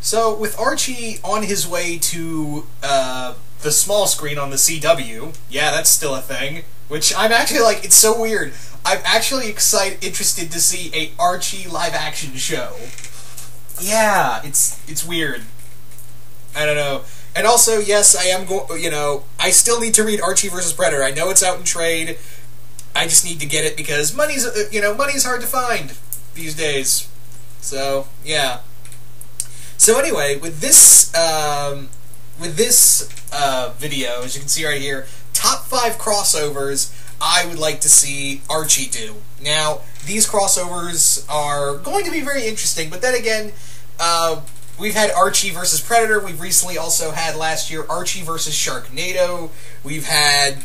So, with Archie on his way to the small screen on the CW, yeah, that's still a thing, which I'm actually, like, it's so weird. I'm actually interested to see a Archie live-action show. Yeah, it's weird. I don't know. And also, yes, I am I still need to read Archie vs. Predator. I know it's out in trade. I just need to get it because money's hard to find these days. So, yeah. So anyway, with this video, as you can see right here, top 5 crossovers I would like to see Archie do. Now, these crossovers are going to be very interesting, but then again, we've had Archie vs. Predator. We've recently also had, last year, Archie vs. Sharknado. We've had,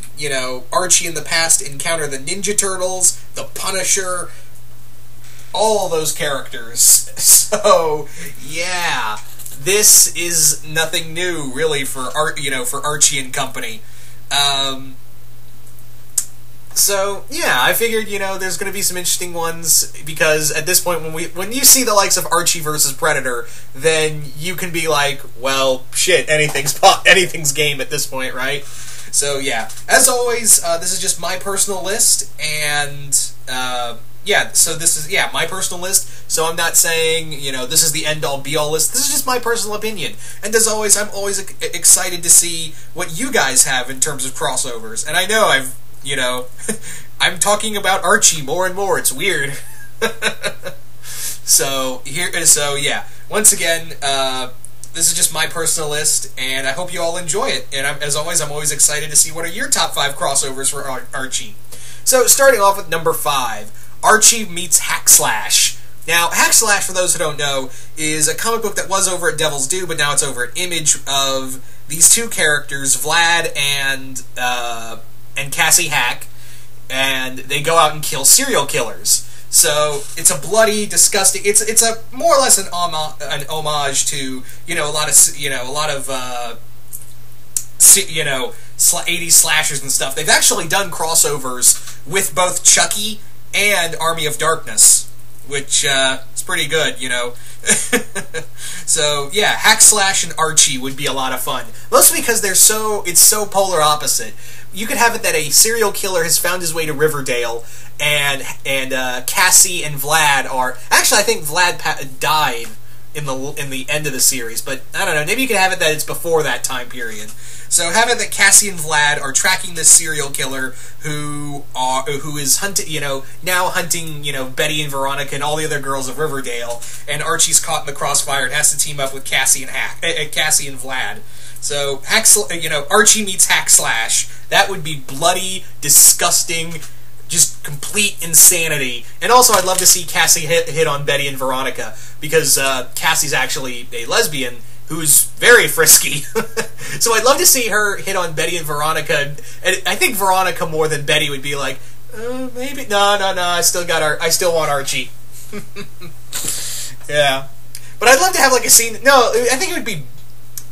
Archie in the past encounter the Ninja Turtles, the Punisher, all those characters. So, yeah, this is nothing new, really, for for Archie and company. So, yeah, I figured, there's going to be some interesting ones, because at this point, when you see the likes of Archie versus Predator, then you can be like, well, shit, anything's game at this point, right? So, yeah. As always, this is just my personal list, and, yeah, so this is, my personal list, so I'm not saying, this is the end-all, be-all list. This is just my personal opinion. And as always, I'm always excited to see what you guys have in terms of crossovers. And I know I'm talking about Archie more and more. It's weird. So yeah. Once again, this is just my personal list, and I hope you all enjoy it. And as always, I'm always excited to see what are your top 5 crossovers for Archie. So starting off with number 5, Archie meets Hack Slash. Now, Hack Slash, for those who don't know, is a comic book that was over at Devil's Due, but now it's over at Image, of these two characters, Vlad and Cassie Hack, and they go out and kill serial killers. So it's a bloody, disgusting. It's a more or less an homage to a lot of 80s slashers and stuff. They've actually done crossovers with both Chucky and Army of Darkness, which is pretty good, So yeah, Hack Slash and Archie would be a lot of fun. Mostly because it's so polar opposite. You could have it that a serial killer has found his way to Riverdale, and Cassie and Vlad are... Actually, I think Vlad died in the end of the series, but I don't know. Maybe you could have it that it's before that time period. So have it that Cassie and Vlad are tracking this serial killer who is now hunting Betty and Veronica and all the other girls of Riverdale, and Archie's caught in the crossfire and has to team up with Cassie and Vlad. So Archie meets Hack Slash. That would be bloody, disgusting, just complete insanity. And also, I'd love to see Cassie hit on Betty and Veronica, because Cassie's actually a lesbian who's very frisky. So I'd love to see her hit on Betty and Veronica. And I think Veronica more than Betty would be like, maybe no, I still want Archie. Yeah, but I'd love to have like a scene. No, I think it would be.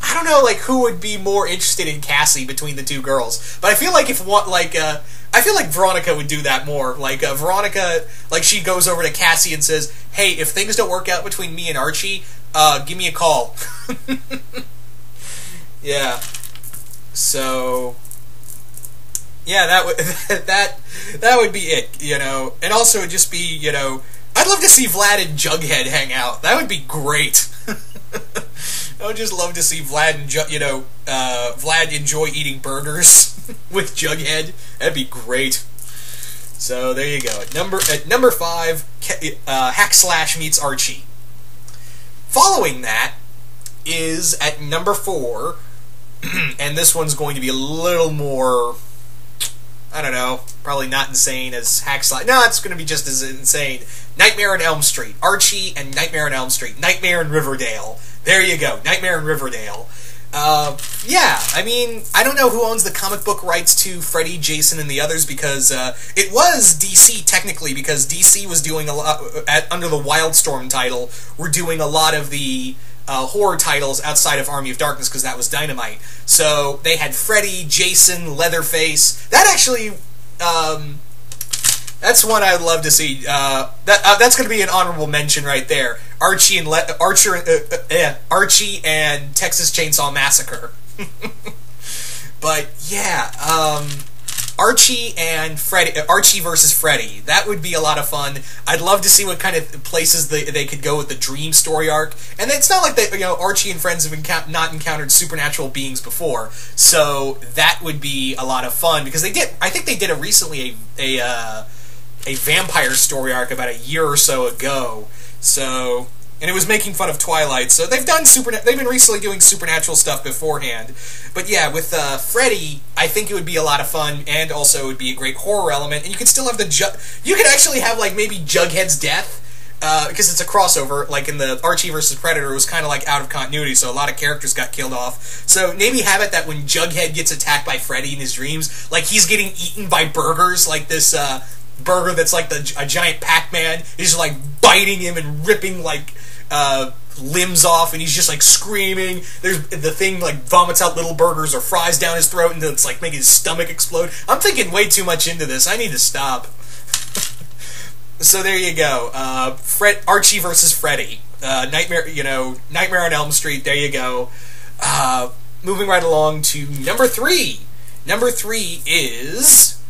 I don't know, like, who would be more interested in Cassie between the two girls. But I feel like I feel like Veronica would do that more. Like, Veronica, like, she goes over to Cassie and says, hey, if things don't work out between me and Archie, give me a call. Yeah. So, yeah, that would be it, And also, it'd just be, I'd love to see Vlad and Jughead hang out. That would be great. I would just love to see Vlad and Vlad enjoy eating burgers with Jughead. That'd be great. So there you go. At number 5, Hack Slash meets Archie. Following that is at number 4, and this one's going to be a little more, I don't know, probably not insane as Hack Slash. No, it's going to be just as insane. Nightmare on Elm Street. Archie and Nightmare on Elm Street. Nightmare in Riverdale. There you go. Nightmare in Riverdale. Yeah, I mean, I don't know who owns the comic book rights to Freddie, Jason, and the others, because it was DC, technically, because DC was doing a lot, under the Wildstorm title, were doing a lot of the horror titles outside of Army of Darkness, because that was Dynamite. So they had Freddie, Jason, Leatherface. That actually... that's one I'd love to see. That's going to be an honorable mention right there. Archie and Texas Chainsaw Massacre. But yeah, Archie and Freddie, Archie versus Freddie. That would be a lot of fun. I'd love to see what kind of places they could go with the dream story arc. And it's not like Archie and friends have not encountered supernatural beings before, so that would be a lot of fun because they did. I think they did recently a vampire story arc about a year or so ago. So. And it was making fun of Twilight, so they've been recently doing supernatural stuff beforehand. But yeah, with Freddie, I think it would be a lot of fun, and also it would be a great horror element. And you could still have you could actually have like maybe Jughead's death, because it's a crossover. Like in the Archie versus Predator, it was kind of like out of continuity, so a lot of characters got killed off. So maybe have it that when Jughead gets attacked by Freddie in his dreams, like he's getting eaten by burgers, like this burger that's like a giant Pac-Man is just like biting him and ripping like limbs off, and he's just like screaming. There's the thing like vomits out little burgers or fries down his throat, and it's like making his stomach explode. I'm thinking way too much into this. I need to stop. So there you go. Archie versus Freddie. Nightmare on Elm Street. There you go. Moving right along to number 3. Number 3 is.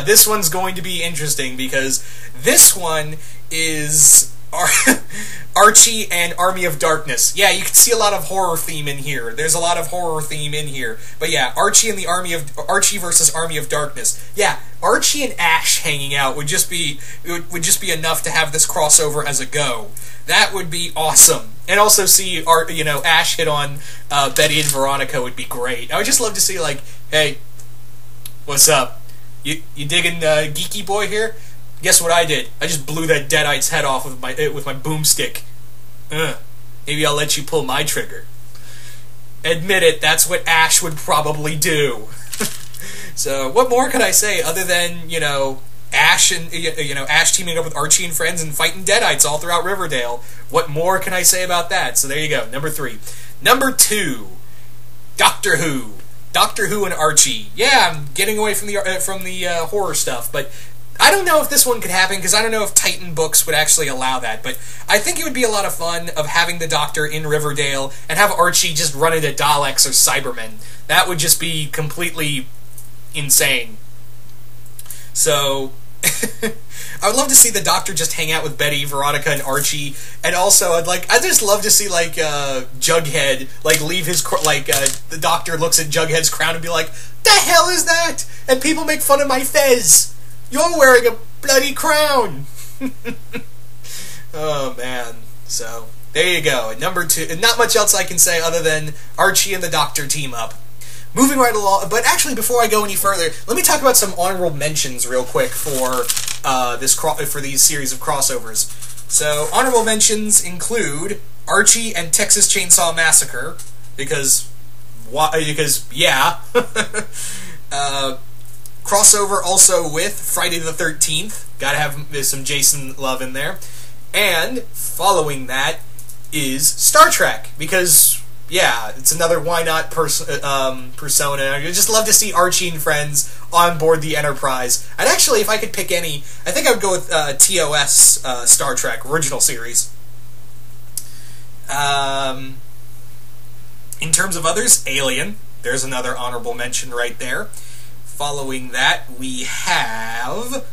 This one's going to be interesting because this one is Archie and Army of Darkness. Yeah, you can see a lot of horror theme in here. There's a lot of horror theme in here. But yeah, Archie versus Army of Darkness. Yeah, Archie and Ash hanging out would just be enough to have this crossover as a go. That would be awesome. And also see Ash hit on Betty and Veronica would be great. I would just love to see like, hey, what's up? You digging Geeky Boy here? Guess what I did? I just blew that Deadite's head off with my boomstick. Maybe I'll let you pull my trigger. Admit it, that's what Ash would probably do. So, what more could I say other than, Ash and Ash teaming up with Archie and friends and fighting Deadites all throughout Riverdale? What more can I say about that? So there you go, number 3. Number 2, Doctor Who. Doctor Who and Archie. Yeah, I'm getting away from the horror stuff, but I don't know if this one could happen, because I don't know if Titan Books would actually allow that, but I think it would be a lot of fun of having the Doctor in Riverdale and have Archie just run into Daleks or Cybermen. That would just be completely insane. So, I would love to see the Doctor just hang out with Betty, Veronica, and Archie, and also I'd just love to see like Jughead leave his the Doctor looks at Jughead's crown and be like, "The hell is that?" And people make fun of my fez. You're wearing a bloody crown. Oh man. So there you go. Number 2. And not much else I can say other than Archie and the Doctor team up. Moving right along, but actually before I go any further, let me talk about some honorable mentions real quick for these series of crossovers. So honorable mentions include Archie and Texas Chainsaw Massacre because yeah. Crossover also with Friday the 13th. Gotta have some Jason love in there. And following that is Star Trek because. Yeah, it's another why not persona. I'd just love to see Archie and friends on board the Enterprise. And actually, if I could pick any, I think I would go with TOS Star Trek original series. In terms of others, Alien. There's another honorable mention right there. Following that, we have.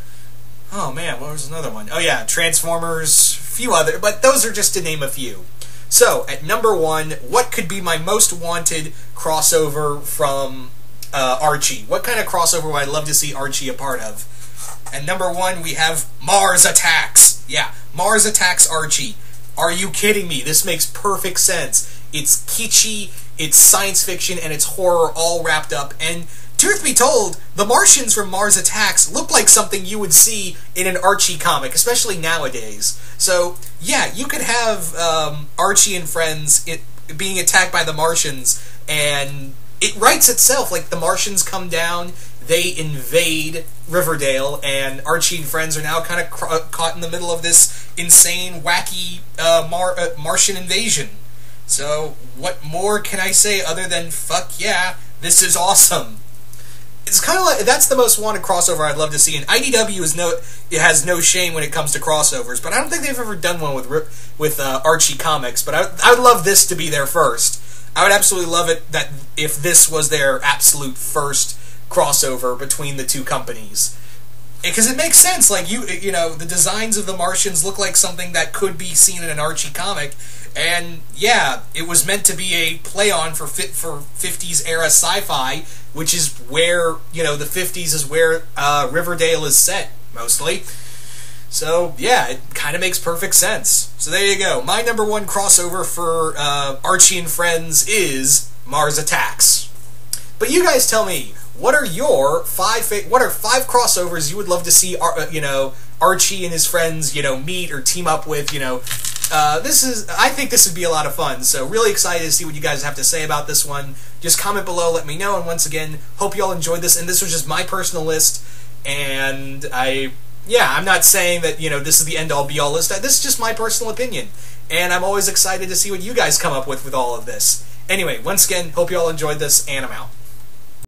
Oh man, what was another one? Oh yeah, Transformers. Few other, but those are just to name a few. So, at number 1, what could be my most wanted crossover from Archie? What kind of crossover would I love to see Archie a part of? At number 1, we have Mars Attacks. Yeah, Mars Attacks Archie. Are you kidding me? This makes perfect sense. It's kitschy, it's science fiction, and it's horror all wrapped up. And truth be told, the Martians from Mars Attacks look like something you would see in an Archie comic, especially nowadays. So, yeah, you could have Archie and friends being attacked by the Martians, and it writes itself. Like, the Martians come down, they invade Riverdale, and Archie and friends are now kind of caught in the middle of this insane, wacky Martian invasion. So, what more can I say other than, fuck yeah, this is awesome. it's kind of like, that's the most wanted crossover I'd love to see. And IDW it has no shame when it comes to crossovers, but I don't think they've ever done one with Archie comics. But I would love this to be their first. I would absolutely love it that if this was their absolute first crossover between the two companies, because it makes sense. Like you know, the designs of the Martians look like something that could be seen in an Archie comic. And yeah, it was meant to be a play on for 50s era sci-fi, which is where, you know, the 50s is where Riverdale is set, mostly. So, yeah, it kind of makes perfect sense. So there you go. My number one crossover for Archie and Friends is Mars Attacks. But you guys tell me, what are your five crossovers you would love to see, you know, Archie and his friends, you know, meet or team up with, you know. I think this would be a lot of fun, so really excited to see what you guys have to say about this one. Just comment below, let me know, and once again, hope you all enjoyed this, and this was just my personal list, and I'm not saying that, you know, this is the end-all be-all list. This is just my personal opinion, and I'm always excited to see what you guys come up with all of this. Anyway, once again, hope you all enjoyed this, and I'm out.